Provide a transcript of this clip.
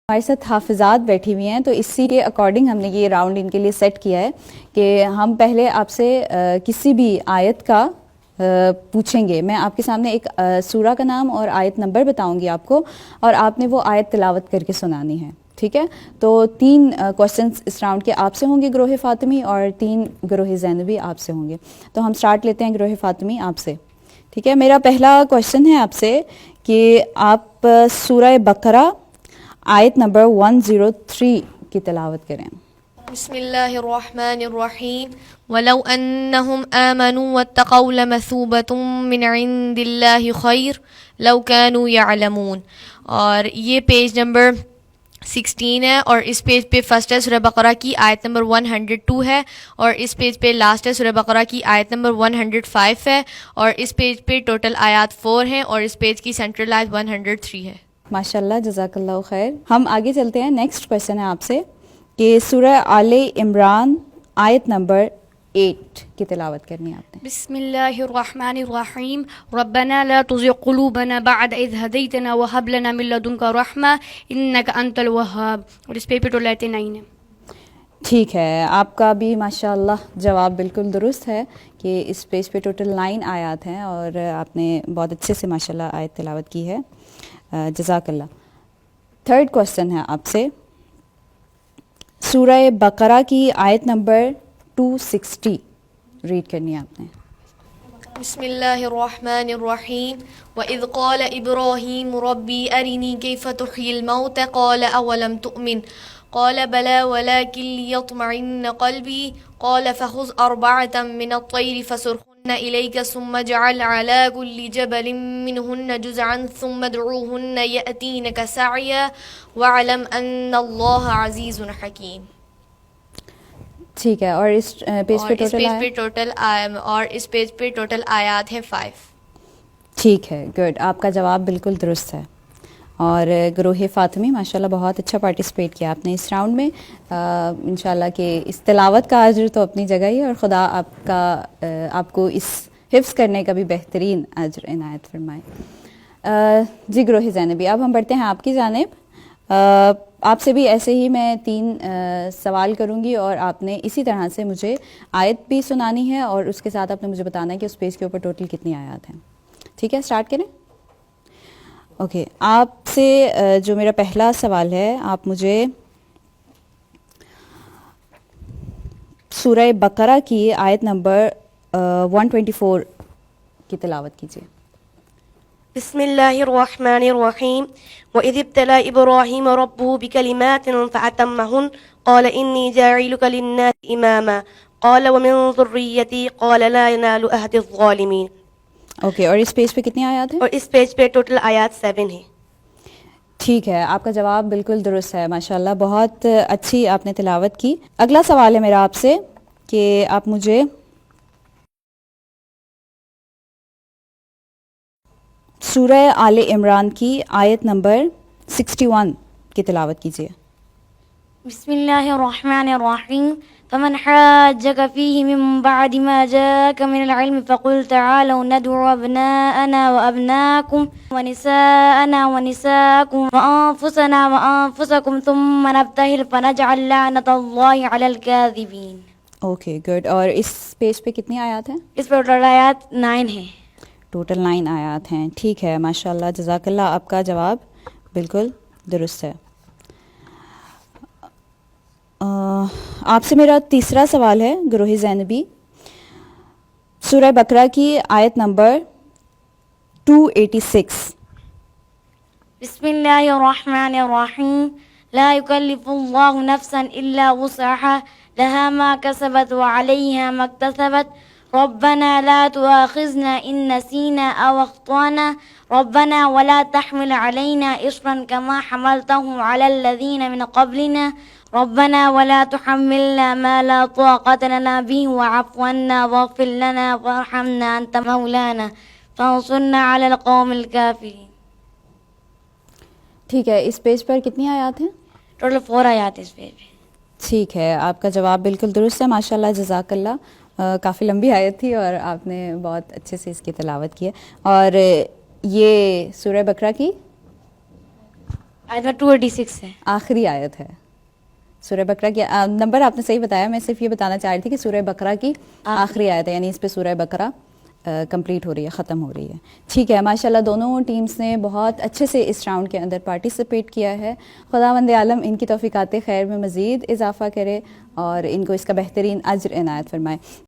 ہمارے ساتھ حافظات بیٹھی ہوئی ہیں، تو اسی کے اکارڈنگ ہم نے یہ راؤنڈ ان کے لیے سیٹ کیا ہے کہ ہم پہلے آپ سے کسی بھی آیت کا پوچھیں گے. میں آپ کے سامنے ایک سورہ کا نام اور آیت نمبر بتاؤں گی آپ کو، اور آپ نے وہ آیت تلاوت کر کے سنانی ہے. ٹھیک ہے؟ تو 3 کوسچنس اس راؤنڈ کے آپ سے ہوں گے گروہ فاطمی، اور 3 گروہ زینبی آپ سے ہوں گے. تو ہم سٹارٹ لیتے ہیں گروہ فاطمی آپ سے. ٹھیک ہے؟ میرا پہلا کوسچن ہے آپ سے کہ آپ سورہ بقرہ آیت نمبر 103 کی تلاوت کریں. بسم اللہ الرحمن الرحیم ولو انہم آمنوا واتقوا لمثوبۃ من عند اللہ خیر لو کانوا یعلمون. اور یہ پیج نمبر 16 ہے، اور اس پیج پہ فرسٹ ہے سورہ بقرہ کی آیت نمبر 102 ہے، اور اس پیج پہ لاسٹ ہے سورہ بقرہ کی آیت نمبر 105 ہے، اور اس پیج پہ ٹوٹل آیات 4 ہیں، اور اس پیج کی سینٹرل آیت 103 ہے. ماشاء اللہ، جزاک اللہ خیر. ہم آگے چلتے ہیں. نیکسٹ کویشچن ہے آپ سے کہ سورہ آل عمران آیت نمبر 8 کی تلاوت کرنی ہے آپ نے. بسم اللہ الرحمن الرحیم ربنا لا تزغ قلوبنا بعد اذ هديتنا وهب لنا من لدنك رحمة انك انت الوهاب. اور اس پہ ٹوٹل آیت 9 ہے. ٹھیک ہے، آپ کا بھی ماشاء اللہ جواب بالکل درست ہے کہ اس پیج پہ ٹوٹل 9 آیات ہیں، اور آپ نے بہت اچھے سے ماشاء اللہ آیت تلاوت کی ہے. جزاک اللہ. تھرڈ کویسچن ہے آپ سے سورہ بقرہ کی آیت نمبر 260 ریڈ کرنی ہے آپ نے. بسم اللہ الرحمن الرحیم وَإِذْ قَالَ إِبْرَاهِيمُ رَبِّي أَرِنِي كَيْفَ تُحْيِي الْمَوْتَ قَالَ أَوَلَمْ تُؤْمِنْ قَالَ بَلَى وَلَكِنْ لِيَطْمَئِنَّ قَلْبِي قَالَ فَخُذْ أَرْبَعَةً مِّنَ الطَّيْرِ فَصُرْهُنَّ إِلَيْكَ ثُمَّ اجْعَلْ عَلَى كُلِّ جَبَلٍ مِّنْهُنَّ جُزْءًا ثُمَّ ادْعُوهُنَّ يَأْتِينَكَ سَعْيًا وَاعْلَمْ أَنَّ اللَّهَ عَزِيزٌ حَكِيمٌ. ٹھیک ہے، اور اس پیج پہ ٹوٹل آیات ہے 5. ٹھیک ہے، گڈ. آپ کا جواب بالکل درست ہے. اور گروہ فاطمی ماشاءاللہ بہت اچھا پارٹیسپیٹ کیا آپ نے اس راؤنڈ میں. انشاءاللہ کہ اس تلاوت کا اجر تو اپنی جگہ ہی، اور خدا آپ کو اس حفظ کرنے کا بھی بہترین اجر عنایت فرمائے. جی گروہ زینبی، اب ہم بڑھتے ہیں آپ کی جانب. آپ سے بھی ایسے ہی میں 3 سوال کروں گی، اور آپ نے اسی طرح سے مجھے آیت بھی سنانی ہے، اور اس کے ساتھ آپ نے مجھے بتانا ہے کہ اس پیج کے اوپر ٹوٹل کتنی آیات ہیں. ٹھیک ہے، سٹارٹ کریں. اوکے، آپ سے جو میرا پہلا سوال ہے، آپ مجھے سورہ بقرہ کی آیت نمبر 124 کی تلاوت کیجیے. بسم اللہ الرحمن الرحیم وَإِذِ ابْتَلَىٰ إِبْرَاهِيمَ رَبُّهُ بِكَلِمَاتٍ فَأَتَمَّهُنَّ قَالَ إِنِّي جَاعِلُكَ لِلنَّاسِ إِمَامًا قَالَ وَمِن ذُرِّيَّتِي قَالَ لَا يَنَالُ عَهْدِ الظَّالِمِينَ. اوکے، اور اس پیج پہ کتنی آیات ہیں؟ اور اس پیج پہ ٹوٹل آیات 7 ہیں. ٹھیک ہے، آپ کا جواب بالکل درست ہے. ماشاءاللہ بہت اچھی آپ نے تلاوت کی. اگلا سوال ہے میرا آپ سے کہ آپ مجھے سورہ آل عمران کی آیت نمبر 61 کی تلاوت کیجیے. بسم اللہ الرحمن الرحیم فمن حاجك فيه من بعد ما جاءك من العلم فقل تعالوا ندعو أبناءنا وأبناءكم ونساءنا ونساءكم وأنفسنا وأنفسكم ثم نبتهل فنجعل لعنة الله على الكاذبين. Okay, good. اور اس پیج پہ کتنی آیات ہیں؟ اس پر ٹوٹل آیات 9 ہیں. ٹوٹل 9 آیات ہیں. ٹھیک ہے، ماشاءاللہ جزاک اللہ. آپ کا جواب بالکل درست ہے. آپ سے میرا تیسرا سوال ہے گروہ زینبی، سورہ بقرہ کی آیت نمبر 286. بسم اللہ الرحمن الرحیم لا يكلف الله نفسا الا وسعها لها ما كسبت وعليها ما اكتسبت ربنا لا تؤاخذنا ان نسينا او اخطانا ربنا ولا تحمل علينا اصرا كما حملته على الذين من قبلنا ربنا ولا تحملنا ما لا طاقة لنا به واعف عنا واغفر لنا وارحمنا انت مولانا فانصرنا على القوم الكافرين. ٹھیک ہے، اس پیج پر کتنی آیات ہیں؟ ٹوٹل 4 آیات اس پہ. ٹھیک ہے، آپ کا جواب بالکل درست ہے. ماشاءاللہ جزاک اللہ. کافی لمبی آیت تھی، اور آپ نے بہت اچھے سے اس کی تلاوت کی ہے. اور یہ سورہ بقرہ کی آیت میں 286 ہے. آخری آیت ہے سورہ بقرہ کی. نمبر آپ نے صحیح بتایا, میں صرف یہ بتانا چاہ رہی تھی کہ سورہ بقرہ کی آخری آیت ہے, یعنی اس پہ سورہ بقرہ کمپلیٹ ہو رہی ہے, ختم ہو رہی ہے. ٹھیک ہے, ماشاءاللہ دونوں ٹیمز نے بہت اچھے سے اس راؤنڈ کے اندر پارٹیسپیٹ کیا ہے. خداوند عالم ان کی توفیقات خیر میں مزید اضافہ کرے اور ان کو اس کا بہترین اجر عنایت فرمائے.